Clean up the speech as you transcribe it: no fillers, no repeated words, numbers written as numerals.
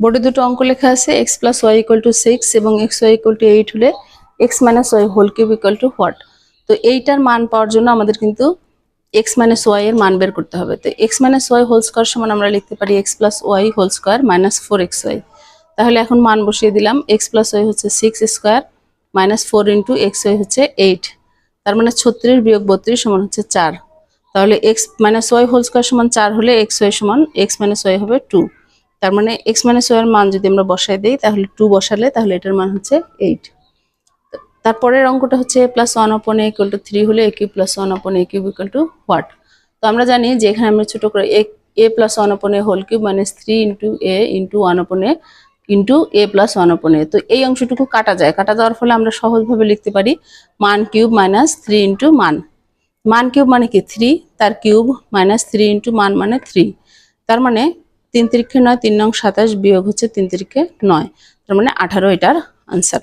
বোর্ডে দুটো অঙ্ক লেখা আছে x + y = 6 এবং xy = 8 হলে x - y whole cube = what. তো এইটার মান পাওয়ার জন্য আমাদের কিন্তু x - y এর মান বের করতে হবে। তো x - y হোল স্কয়ার সমান আমরা লিখতে পারি x + y whole square - 4xy। তাহলে এখন মান বসিয়ে দিলাম, x + y হচ্ছে 6 স্কয়ার -4 * xy হচ্ছে 8। তার মানে 36 - 32 সমান হচ্ছে 4। তাহলে x - y হোল স্কয়ার সমান 4 হলে xy সমান x - y হবে 2। তার মানে x - y এর মান যদি আমরা বসাই দেই তাহলে 2 বসালে তাহলে এটার মান হচ্ছে 8। তারপরের অঙ্কটা হচ্ছে a + 1/a = 3 হলে a³ + 1/a³ = হোয়াট। তো আমরা জানি যে এখানে আমরা ছোট করে a + 1/a হোল কিউব মানে 3 * a * 1/a * a + 1/a। তো এই অংশটুকু কাটা যায়, কাটা যাওয়ার ফলে আমরা সহজভাবে লিখতে পারি মান কিউব -3 * মান। মান কিউব মানে কি 3, তার কিউব -3 * মান মানে 3। তার মানে 3 × 9 = 3 × 9 = 27 বিয়োগ হচ্ছে 3 × 9, তার মানে 18 এটার আনসার।